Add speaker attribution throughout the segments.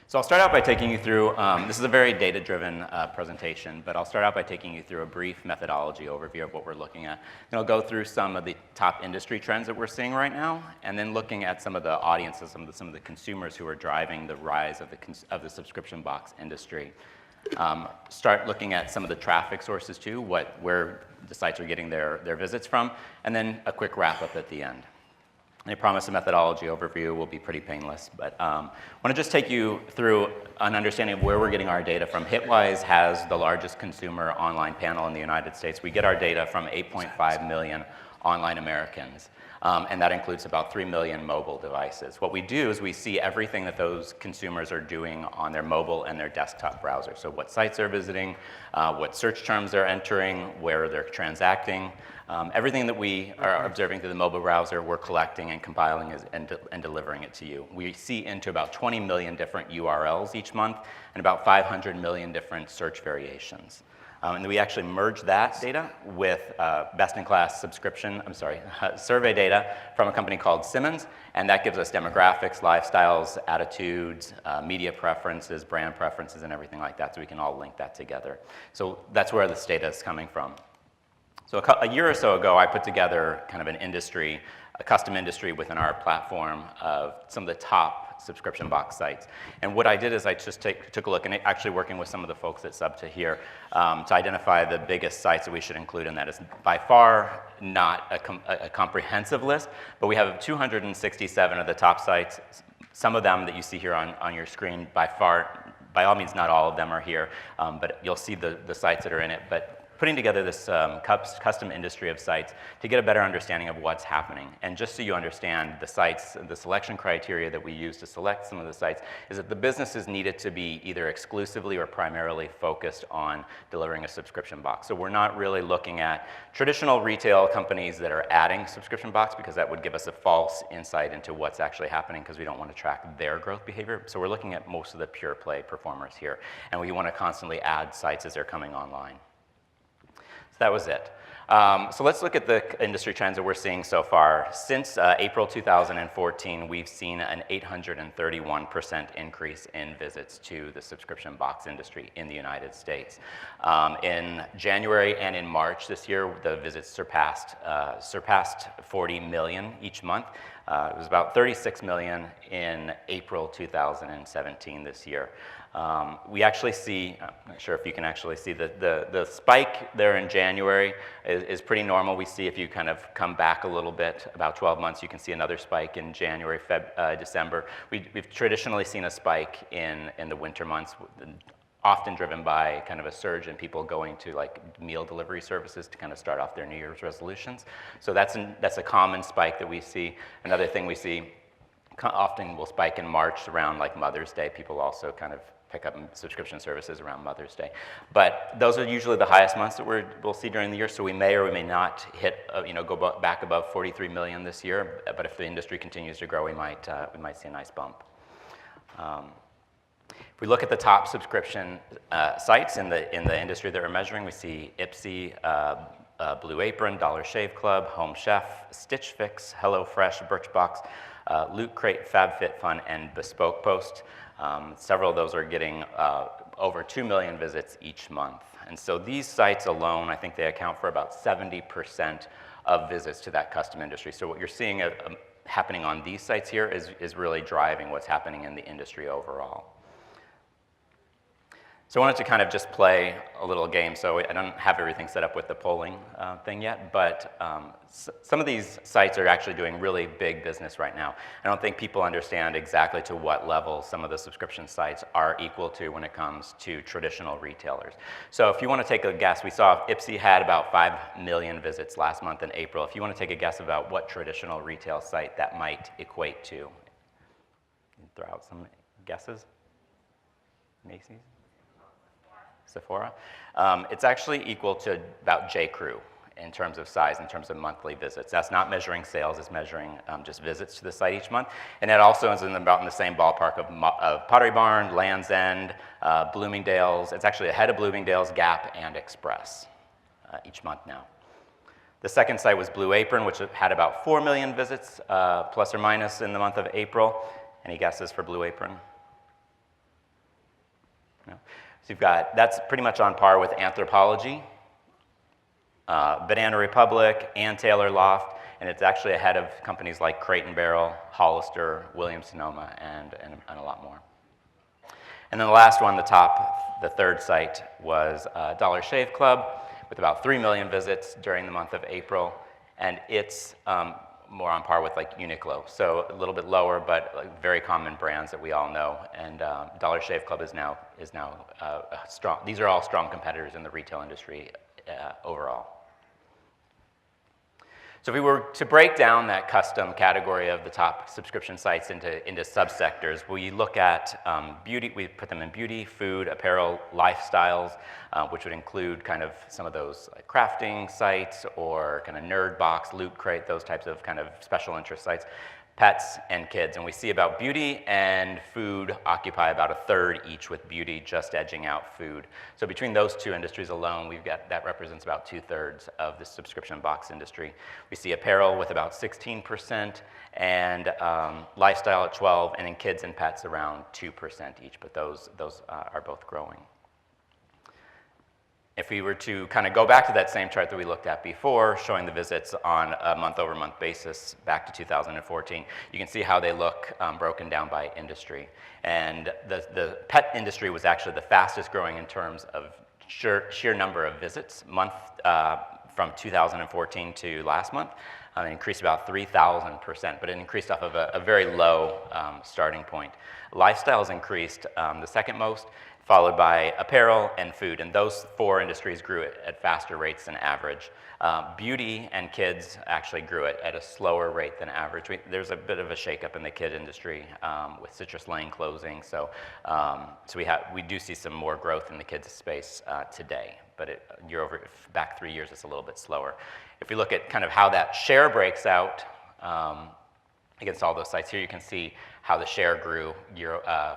Speaker 1: So I'll start out by taking you through, this is a very data-driven presentation, but I'll start out by taking you through a brief methodology overview of what we're looking at. And I'll go through some of the top industry trends that we're seeing right now, and then looking at some of the audiences, some of the consumers who are driving the rise of the subscription box industry. Start looking at some of the traffic sources too, where the sites are getting their visits from, and then a quick wrap-up at the end. I promise the methodology overview will be pretty painless, but I want to just take you through an understanding of where we're getting our data from. Hitwise has the largest consumer online panel in the United States. We get our data from 8.5 million online Americans, and that includes about 3 million mobile devices. What we do is we see everything that those consumers are doing on their mobile and their desktop browser. So what sites they're visiting, what search terms they're entering, where they're transacting. Everything that we are observing through the mobile browser, we're collecting and compiling and delivering it to you. We see into about 20 million different URLs each month and about 500 million different search variations. And we actually merge that data with best-in-class survey data from a company called Simmons, and that gives us demographics, lifestyles, attitudes, media preferences, brand preferences, and everything like that, so we can all link that together. So that's where this data is coming from. So a year or so ago, I put together kind of a custom industry within our platform of some of the top subscription box sites. And what I did is I just took a look, and actually working with some of the folks at Sub to here, to identify the biggest sites that we should include in that. It's by far not a comprehensive list, but we have 267 of the top sites. Some of them that you see here on your screen, by all means, not all of them are here, but you'll see the sites that are in it. But putting together this custom industry of sites to get a better understanding of what's happening. And just so you understand the sites, the selection criteria that we use to select some of the sites is that the businesses needed to be either exclusively or primarily focused on delivering a subscription box. So we're not really looking at traditional retail companies that are adding subscription box, because that would give us a false insight into what's actually happening, because we don't want to track their growth behavior. So we're looking at most of the pure play performers here, and we want to constantly add sites as they're coming online. That was it. So let's look at the industry trends that we're seeing so far. Since April 2014, we've seen an 831% increase in visits to the subscription box industry in the United States. In January and in March this year, the visits surpassed 40 million each month. It was about 36 million in April 2017 this year. We actually see, I'm not sure if you can actually see, the spike there in January is pretty normal. We see if you kind of come back a little bit, about 12 months, you can see another spike in January, December. We've traditionally seen a spike in the winter months, often driven by kind of a surge in people going to like meal delivery services to kind of start off their New Year's resolutions. So that's a common spike that we see. Another thing we see often will spike in March around like Mother's Day. People also kind of pick up subscription services around Mother's Day. But those are usually the highest months that we'll see during the year, so we may or we may not hit, go back above 43 million this year, but if the industry continues to grow, we might see a nice bump. If we look at the top subscription sites in the industry that we're measuring, we see Ipsy, Blue Apron, Dollar Shave Club, Home Chef, Stitch Fix, HelloFresh, Birchbox, Loot Crate, FabFitFun, and Bespoke Post. Several of those are getting over 2 million visits each month. And so these sites alone, I think they account for about 70% of visits to that custom industry. So what you're seeing happening on these sites here is really driving what's happening in the industry overall. So I wanted to kind of just play a little game. So I don't have everything set up with the polling thing yet, but some of these sites are actually doing really big business right now. I don't think people understand exactly to what level some of the subscription sites are equal to when it comes to traditional retailers. So if you want to take a guess, we saw Ipsy had about 5 million visits last month in April. If you want to take a guess about what traditional retail site that might equate to, throw out some guesses. Macy's? Sephora. It's actually equal to about J.Crew in terms of size, in terms of monthly visits. That's not measuring sales, it's measuring just visits to the site each month. And that also is about in the same ballpark of Pottery Barn, Land's End, Bloomingdale's. It's actually ahead of Bloomingdale's, Gap, and Express each month now. The second site was Blue Apron, which had about 4 million visits, plus or minus, in the month of April. Any guesses for Blue Apron? You know. So you've got, that's pretty much on par with Anthropologie, Banana Republic, Ann Taylor Loft, and it's actually ahead of companies like Crate & Barrel, Hollister, Williams-Sonoma, and a lot more. And then the last one, the third site, was Dollar Shave Club, with about 3 million visits during the month of April, and it's more on par with like Uniqlo, so a little bit lower, but like very common brands that we all know. And Dollar Shave Club is now strong. These are all strong competitors in the retail industry overall. So if we were to break down that custom category of the top subscription sites into subsectors, we look at beauty, we put them in beauty, food, apparel, lifestyles, which would include kind of some of those like crafting sites or kind of nerd box, loot crate, those types of kind of special interest sites, pets and kids. And we see about beauty and food occupy about a third each, with beauty just edging out food. So between those two industries alone, that represents about 2/3 of the subscription box industry. We see apparel with about 16%, and lifestyle at 12%, and in kids and pets around 2% each, but those are both growing. If we were to kind of go back to that same chart that we looked at before, showing the visits on a month-over-month basis back to 2014, you can see how they look broken down by industry. And the pet industry was actually the fastest growing in terms of sheer number of visits from 2014 to last month. It increased about 3,000%, but it increased off of a very low starting point. Lifestyles increased the second most, followed by apparel and food, and those four industries grew at faster rates than average. Beauty and kids actually grew at a slower rate than average. There's a bit of a shakeup in the kid industry with Citrus Lane closing, so we do see some more growth in the kids space today, but back 3 years, it's a little bit slower. If we look at kind of how that share breaks out against all those sites here, you can see how the share grew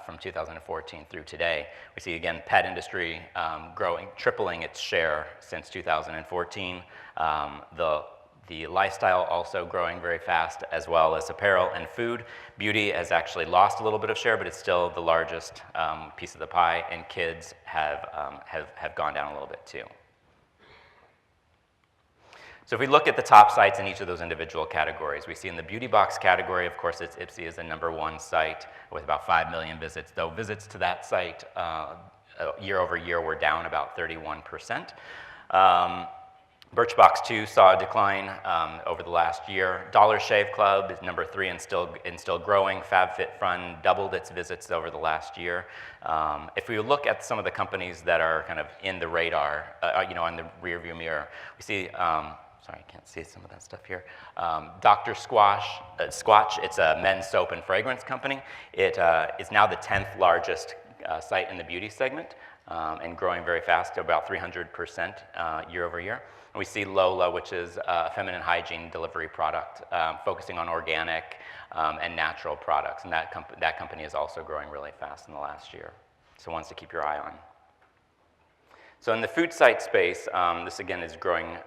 Speaker 1: from 2014 through today. We see, again, pet industry growing, tripling its share since 2014. The lifestyle also growing very fast, as well as apparel and food. Beauty has actually lost a little bit of share, but it's still the largest piece of the pie, and kids have gone down a little bit too. So if we look at the top sites in each of those individual categories, we see in the beauty box category, of course, it's Ipsy is the #1 site with about 5 million visits, though visits to that site year over year were down about 31%. Birchbox 2 saw a decline over the last year. Dollar Shave Club is #3 and still growing. FabFitFun doubled its visits over the last year. If we look at some of the companies that are kind of in the radar, on the rearview mirror, we see. Sorry, I can't see some of that stuff here. Dr. Squatch, it's a men's soap and fragrance company. It is now the 10th largest site in the beauty segment and growing very fast, about 300% year over year. And we see Lola, which is a feminine hygiene delivery product focusing on organic and natural products. And that company is also growing really fast in the last year. So ones to keep your eye on. So in the food site space, this again is growing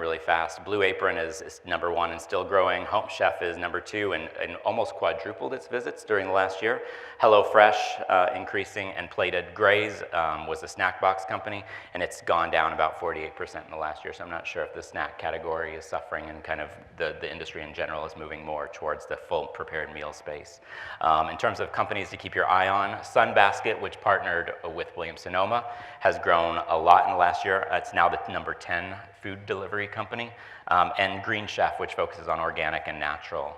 Speaker 1: really fast. Blue Apron is #1 and still growing. Home Chef is #2 and almost quadrupled its visits during the last year. HelloFresh increasing, and Plated Grays was a snack box company, and it's gone down about 48% in the last year. So I'm not sure if the snack category is suffering, and kind of the industry in general is moving more towards the full prepared meal space. In terms of companies to keep your eye on, Sunbasket, which partnered with Williams-Sonoma, has grown a lot in the last year. It's now the #10 food delivery company, and Green Chef, which focuses on organic and natural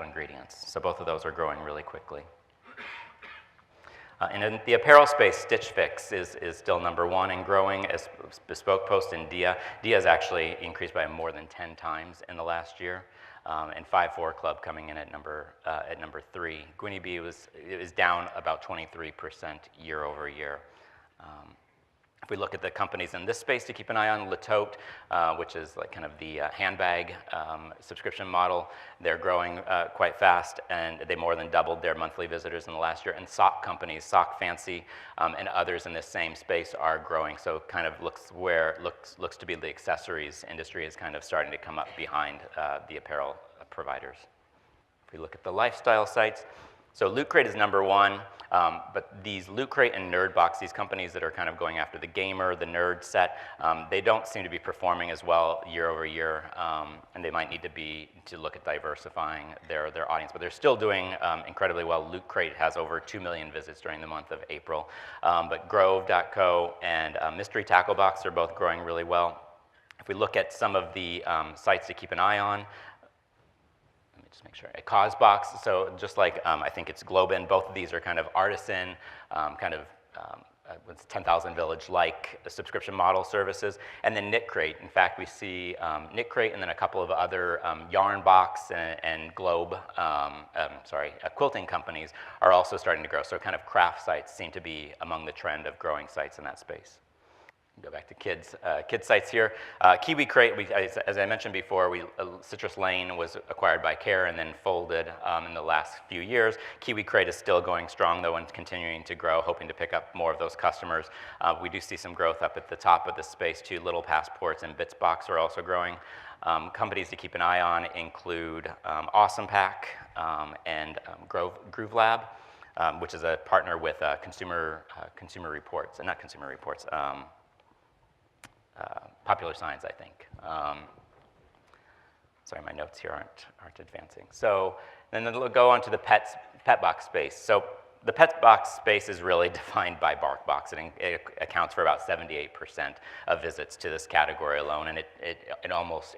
Speaker 1: ingredients. So both of those are growing really quickly. And in the apparel space, Stitch Fix is still #1 and growing, as Bespoke Post and Dia. Dia has actually increased by more than 10 times in the last year. And 5-4 Club coming in at number 3. Gwynnie Bee is down about 23% year over year. If we look at the companies in this space to keep an eye on, Le Tote, which is like kind of the handbag subscription model, they're growing quite fast, and they more than doubled their monthly visitors in the last year. And sock companies, Sock Fancy, and others in this same space are growing. So kind of looks to be the accessories industry is kind of starting to come up behind the apparel providers. If we look at the lifestyle sites, So Loot Crate is number one, but these Loot Crate and Nerdbox, these companies that are kind of going after the gamer, the nerd set, they don't seem to be performing as well year over year, and they might need to look at diversifying their audience, but they're still doing incredibly well. Loot Crate has over 2 million visits during the month of April, but Grove.co and Mystery Tackle Box are both growing really well. If we look at some of the sites to keep an eye on, just make sure. A Causebox, so just like I think it's Globin, both of these are kind of artisan, kind of with 10,000 Village-like subscription model services. And then Knit Crate. In fact, we see Knit Crate and then a couple of other Yarn Box and Globe, quilting companies are also starting to grow. So kind of craft sites seem to be among the trend of growing sites in that space. Go back to kids sites here. Kiwi Crate, as I mentioned before, Citrus Lane was acquired by Care and then folded in the last few years. Kiwi Crate is still going strong though and continuing to grow, hoping to pick up more of those customers. We do see some growth up at the top of the space too. Little Passports and Bitsbox are also growing. Companies to keep an eye on include Awesome Pack and Groove Lab, which is a partner with Consumer Reports, not Consumer Reports, Popular Science, I think. Sorry, my notes here aren't advancing. So then we'll go on to the pet box space. So the pet box space is really defined by BarkBox. It accounts for about 78% of visits to this category alone, and it almost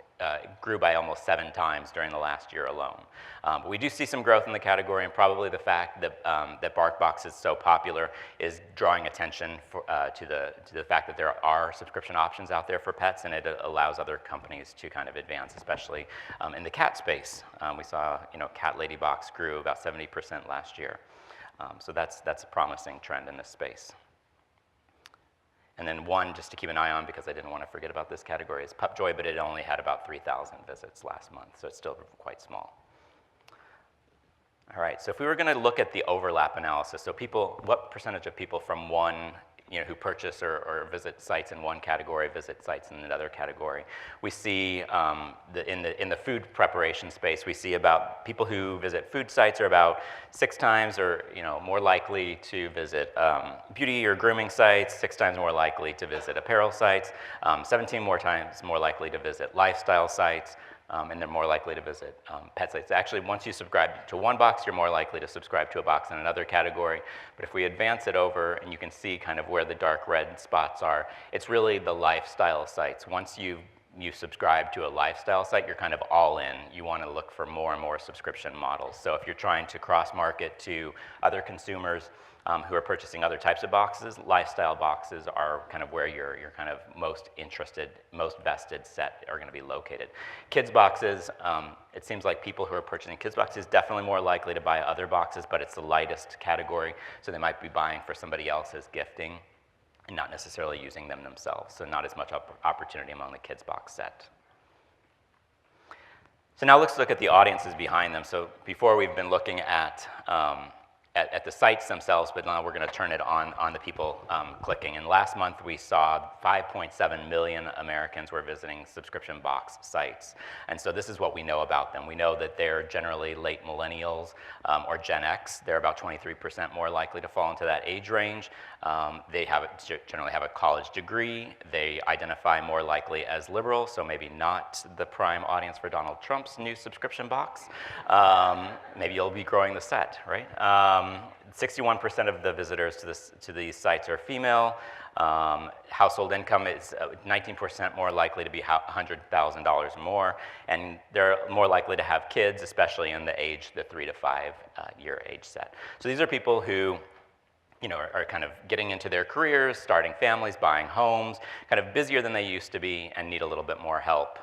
Speaker 1: grew by almost 7 times during the last year alone. But we do see some growth in the category, and probably the fact that BarkBox is so popular is drawing attention to the fact that there are subscription options out there for pets, and it allows other companies to kind of advance, especially in the cat space. We saw, Cat Lady Box grew about 70% last year. So that's a promising trend in this space. And then one, just to keep an eye on, because I didn't want to forget about this category, is Pupjoy, but it only had about 3,000 visits last month, so it's still quite small. All right, so if we were going to look at the overlap analysis, so what percentage of people from one who purchase or visit sites in one category, visit sites in another category. We see in the food preparation space, we see about people who visit food sites are about 6 times or more likely to visit beauty or grooming sites, 6 times more likely to visit apparel sites, 17 more times more likely to visit lifestyle sites, and they're more likely to visit pet sites. Actually, once you subscribe to one box, you're more likely to subscribe to a box in another category. But if we advance it over, and you can see kind of where the dark red spots are, it's really the lifestyle sites. Once you subscribe to a lifestyle site, you're kind of all in. You want to look for more and more subscription models. So if you're trying to cross-market to other consumers who are purchasing other types of boxes, lifestyle boxes are kind of where your kind of most interested, most vested set are going to be located. Kids boxes, it seems like people who are purchasing kids boxes definitely more likely to buy other boxes, but it's the lightest category, so they might be buying for somebody else as gifting and not necessarily using them themselves, so not as much opportunity among the kids box set. So now let's look at the audiences behind them. So before we've been looking at the sites themselves, but now we're going to turn it on the people clicking. And last month we saw 5.7 million Americans were visiting subscription box sites. And so this is what we know about them. We know that they're generally late millennials or Gen X. They're about 23% more likely to fall into that age range. They generally have a college degree. They identify more likely as liberal, so maybe not the prime audience for Donald Trump's new subscription box. Maybe you'll be growing the set, right? 61% of the visitors to these sites are female. Household income is 19% more likely to be $100,000 more, and they're more likely to have kids, especially in the 3 to 5 year age set. So these are people who are kind of getting into their careers, starting families, buying homes, kind of busier than they used to be, and need a little bit more help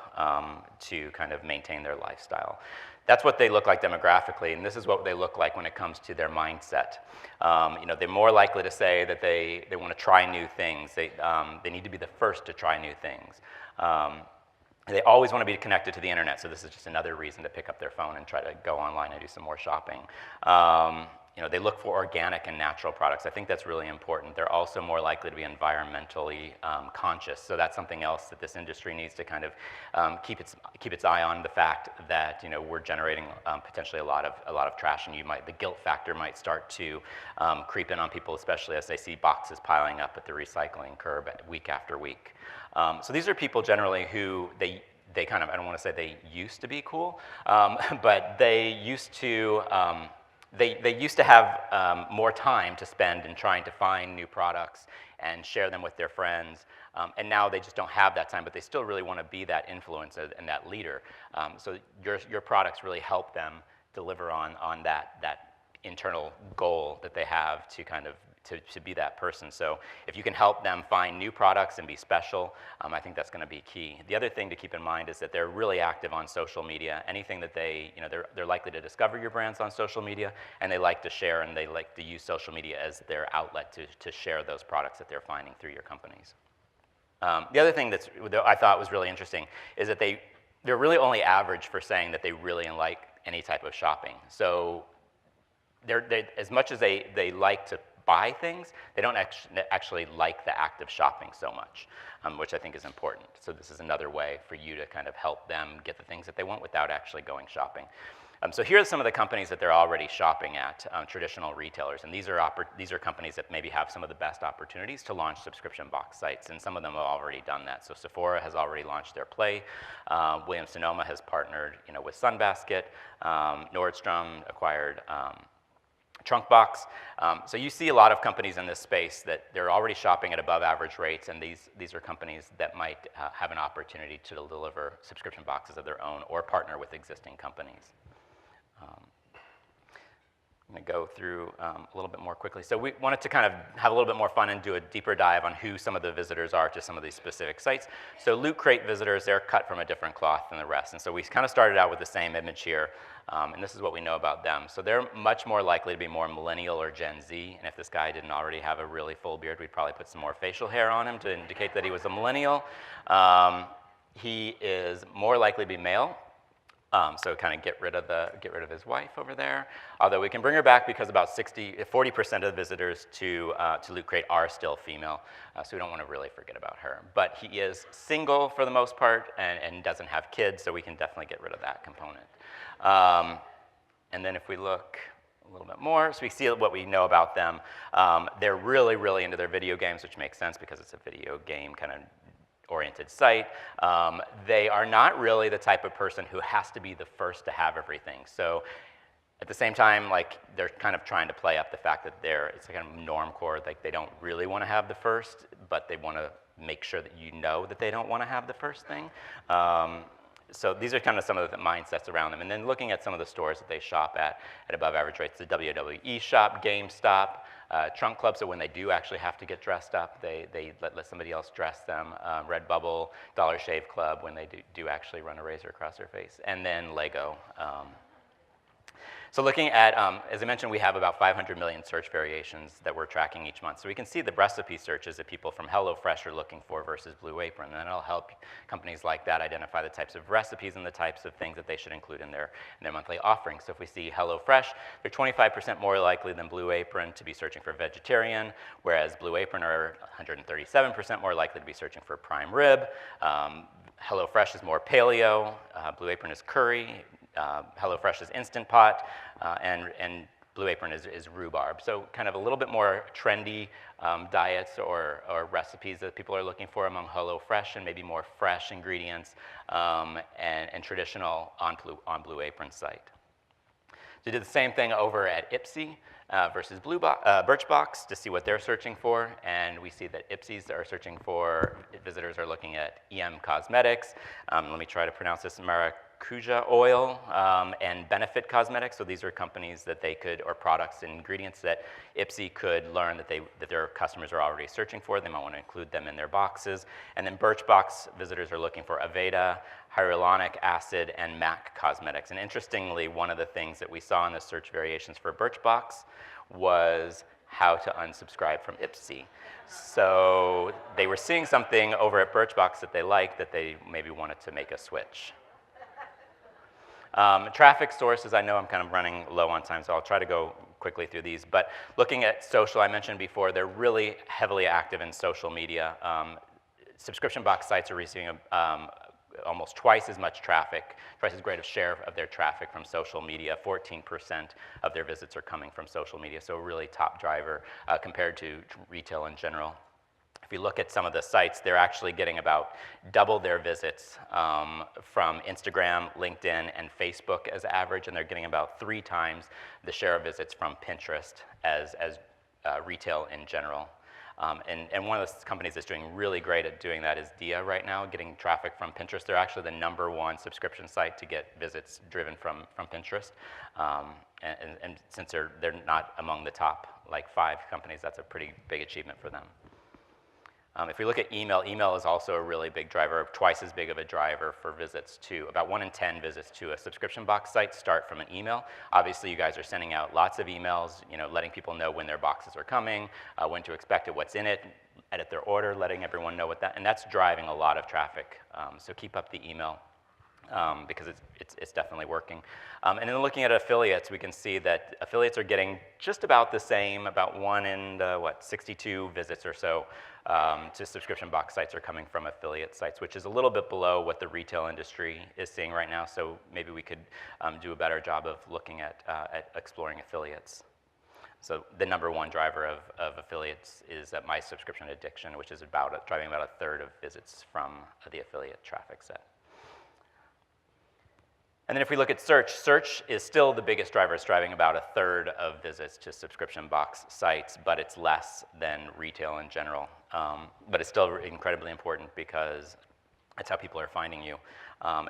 Speaker 1: to kind of maintain their lifestyle. That's what they look like demographically, and this is what they look like when it comes to their mindset. They're more likely to say that they want to try new things. They need to be the first to try new things. They always want to be connected to the internet, so this is just another reason to pick up their phone and try to go online and do some more shopping. they look for organic and natural products. I think that's really important. They're also more likely to be environmentally conscious. So that's something else that this industry needs to kind of keep its eye on, the fact that we're generating potentially a lot of trash, and the guilt factor might start to creep in on people, especially as they see boxes piling up at the recycling curb week after week. So these are people generally who they kind of, I don't want to say they used to be cool, but they used to. They used to have more time to spend in trying to find new products and share them with their friends, and now they just don't have that time, but they still really want to be that influencer and that leader. So your products really help them deliver on that internal goal that they have to kind of to be that person. So if you can help them find new products and be special, I think that's going to be key. The other thing to keep in mind is that they're really active on social media. Anything that they're likely to discover your brands on social media, and they like to share, and they like to use social media as their outlet to share those products that they're finding through your companies. The other thing that I thought was really interesting is that they're really only average for saying that they really like any type of shopping. So they as much as they like to buy things, they don't actually like the act of shopping so much, which I think is important. So this is another way for you to kind of help them get the things that they want without actually going shopping. So here are some of the companies that they're already shopping at, traditional retailers, and these are companies that maybe have some of the best opportunities to launch subscription box sites, and some of them have already done that. So Sephora has already launched their Play, Williams-Sonoma has partnered with Sunbasket, Nordstrom acquired Trunkbox. So you see a lot of companies in this space that they're already shopping at above average rates, and these are companies that might have an opportunity to deliver subscription boxes of their own or partner with existing companies. I'm going to go through a little bit more quickly. So we wanted to kind of have a little bit more fun and do a deeper dive on who some of the visitors are to some of these specific sites. So Loot Crate visitors, they're cut from a different cloth than the rest. And so we kind of started out with the same image here, and this is what we know about them. So they're much more likely to be more millennial or Gen Z, and if this guy didn't already have a really full beard, we'd probably put some more facial hair on him to indicate that he was a millennial. He is more likely to be male. So kind of get rid of his wife over there. Although we can bring her back because about 40% of the visitors to Loot Crate are still female, so we don't want to really forget about her. But he is single for the most part and doesn't have kids, so we can definitely get rid of that component. And then if we look a little bit more, so we see what we know about them. They're really, really into their video games, which makes sense because it's a video game kind of oriented site. They are not really the type of person who has to be the first to have everything. So at the same time, like, they're kind of trying to play up the fact that it's a kind of normcore, like they don't really want to have the first, but they want to make sure that you know that they don't want to have the first thing. So these are kind of some of the mindsets around them. And then looking at some of the stores that they shop at above average rates, the WWE shop, GameStop, Trunk Club, so when they do actually have to get dressed up, they let somebody else dress them. Redbubble, Dollar Shave Club, when they do actually run a razor across their face. And then Lego. So looking at, as I mentioned, we have about 500 million search variations that we're tracking each month. So we can see the recipe searches that people from HelloFresh are looking for versus Blue Apron. And it'll help companies like that identify the types of recipes and the types of things that they should include in their monthly offerings. So if we see HelloFresh, they're 25% more likely than Blue Apron to be searching for vegetarian, whereas Blue Apron are 137% more likely to be searching for prime rib. HelloFresh is more paleo, Blue Apron is curry, HelloFresh is Instant Pot, and Blue Apron is rhubarb. So kind of a little bit more trendy diets or recipes that people are looking for among HelloFresh, and maybe more fresh ingredients and traditional on Blue Apron site. So did the same thing over at Ipsy versus Birchbox to see what they're searching for, and we see that Ipsy's are searching for, visitors are looking at EM Cosmetics. Let me try to pronounce this, Maracuja oil, and Benefit Cosmetics. So these are companies that they could, or products and ingredients that Ipsy could learn that their customers are already searching for. They might want to include them in their boxes. And then Birchbox visitors are looking for Aveda, hyaluronic acid, and MAC Cosmetics. And interestingly, one of the things that we saw in the search variations for Birchbox was how to unsubscribe from Ipsy. So they were seeing something over at Birchbox that they liked, that they maybe wanted to make a switch. Traffic sources, I know I'm kind of running low on time, so I'll try to go quickly through these. But looking at social, I mentioned before, they're really heavily active in social media. Subscription box sites are receiving almost twice as much traffic, twice as great a share of their traffic from social media. 14% of their visits are coming from social media, so a really top driver compared to retail in general. If you look at some of the sites, they're actually getting about double their visits from Instagram, LinkedIn, and Facebook as average, and they're getting about 3 times the share of visits from Pinterest as retail in general. And one of the companies that's doing really great at doing that is Dia right now, getting traffic from Pinterest. They're actually the #1 subscription site to get visits driven from Pinterest. And since they're not among the top, like 5 companies, that's a pretty big achievement for them. If we look at email, email is also a really big driver, twice as big of a driver for visits to, about 1 in 10 visits to a subscription box site start from an email. Obviously, you guys are sending out lots of emails, letting people know when their boxes are coming, when to expect it, what's in it, edit their order, letting everyone know what that, and that's driving a lot of traffic. So keep up the email. Because it's definitely working. And then looking at affiliates, we can see that affiliates are getting just about the same, about 1 in, 62 visits or so to subscription box sites are coming from affiliate sites, which is a little bit below what the retail industry is seeing right now, so maybe we could do a better job of looking at exploring affiliates. So the #1 driver of affiliates is My Subscription Addiction, which is driving about 1/3 of visits from the affiliate traffic set. And then if we look at search, search is still the biggest driver. It's driving about 1/3 of visits to subscription box sites, but it's less than retail in general. But it's still incredibly important because it's how people are finding you.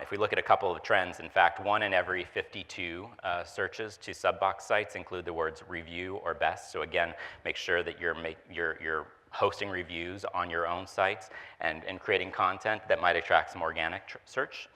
Speaker 1: If we look at a couple of trends, in fact, 1 in every 52 searches to sub-box sites include the words review or best. So again, make sure that you're hosting reviews on your own sites and creating content that might attract some organic search.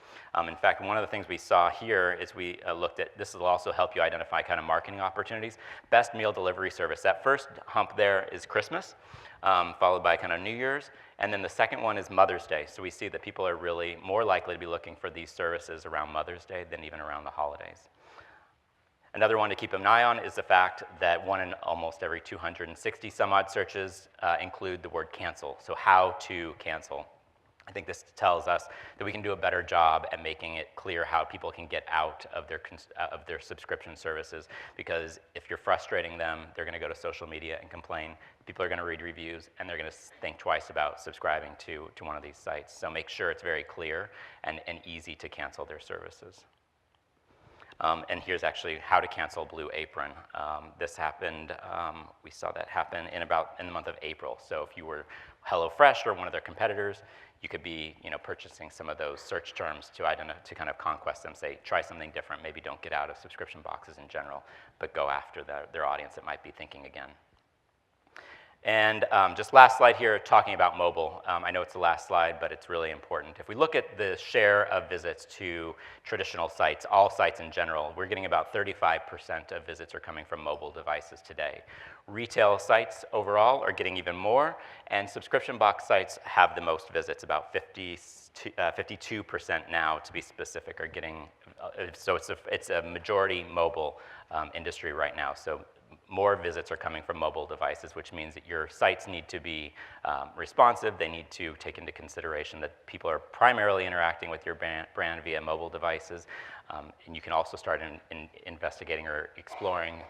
Speaker 1: In fact, one of the things we saw here is we looked at, this will also help you identify kind of marketing opportunities. Best meal delivery service. That first hump there is Christmas, followed by kind of New Year's, and then the second one is Mother's Day. So we see that people are really more likely to be looking for these services around Mother's Day than even around the holidays. Another one to keep an eye on is the fact that 1 in almost every 260 some odd searches include the word cancel, so how to cancel. I think this tells us that we can do a better job at making it clear how people can get out of their subscription services, because if you're frustrating them, they're going to go to social media and complain. People are going to read reviews, and they're going to think twice about subscribing to one of these sites. So make sure it's very clear and easy to cancel their services. And here's actually how to cancel Blue Apron. This happened, we saw that happen in the month of April. So if you were HelloFresh or one of their competitors, you could be purchasing some of those search terms to kind of conquest them, say, try something different, maybe don't get out of subscription boxes in general, but go after their audience that might be thinking again. And just last slide here, talking about mobile. I know it's the last slide, but it's really important. If we look at the share of visits to traditional sites, all sites in general, we're getting about 35% of visits are coming from mobile devices today. Retail sites overall are getting even more, and subscription box sites have the most visits, about 52% now, to be specific, are getting, so it's a majority mobile industry right now. So more visits are coming from mobile devices, which means that your sites need to be responsive. They need to take into consideration that people are primarily interacting with your brand via mobile devices. And you can also start investigating or exploring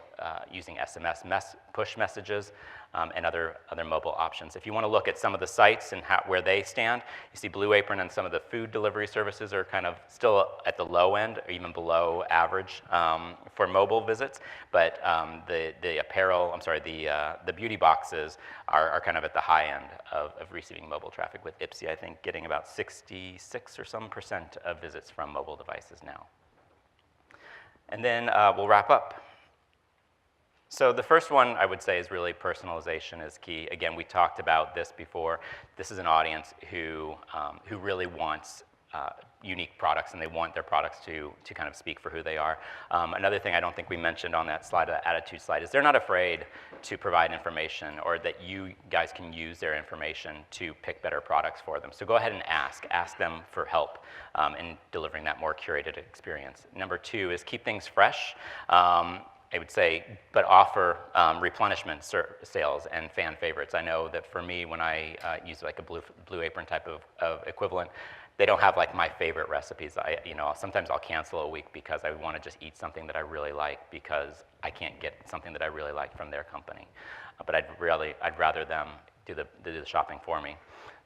Speaker 1: using SMS push messages and other mobile options. If you want to look at some of the sites and where they stand, you see Blue Apron and some of the food delivery services are kind of still at the low end, or even below average for mobile visits. But the apparel, the beauty boxes are kind of at the high end of receiving mobile traffic, with Ipsy, I think, getting about 66 or some % of visits from mobile devices now. And then we'll wrap up. So the first one I would say is really personalization is key. Again, we talked about this before. This is an audience who really wants unique products, and they want their products to kind of speak for who they are. Another thing I don't think we mentioned on that slide, the attitude slide, is they're not afraid to provide information, or that you guys can use their information to pick better products for them. So go ahead and ask them for help in delivering that more curated experience. Number 2 is keep things fresh. I would say, but offer replenishment sales and fan favorites. I know that for me, when I use like a Blue Apron type of equivalent, they don't have like my favorite recipes. Sometimes I'll cancel a week because I want to just eat something that I really like because I can't get something that I really like from their company. But I'd rather them do the shopping for me.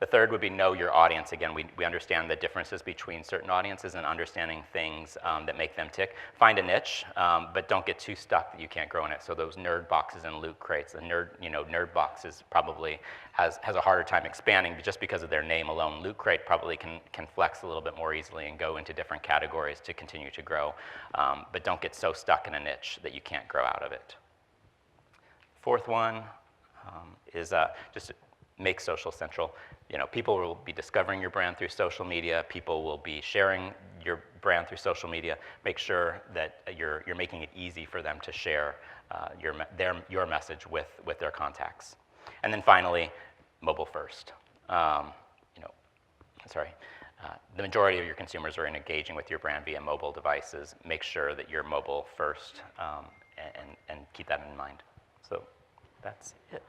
Speaker 1: The third would be know your audience. Again, we understand the differences between certain audiences and understanding things that make them tick. Find a niche, but don't get too stuck that you can't grow in it. So those nerd boxes and loot crates, the nerd boxes probably has a harder time expanding just because of their name alone. Loot crate probably can flex a little bit more easily and go into different categories to continue to grow. But don't get so stuck in a niche that you can't grow out of it. Fourth one is just make social central. People will be discovering your brand through social media. People will be sharing your brand through social media. Make sure that you're making it easy for them to share your message with their contacts. And then finally, mobile first. The majority of your consumers are engaging with your brand via mobile devices. Make sure that you're mobile first and keep that in mind. So that's it.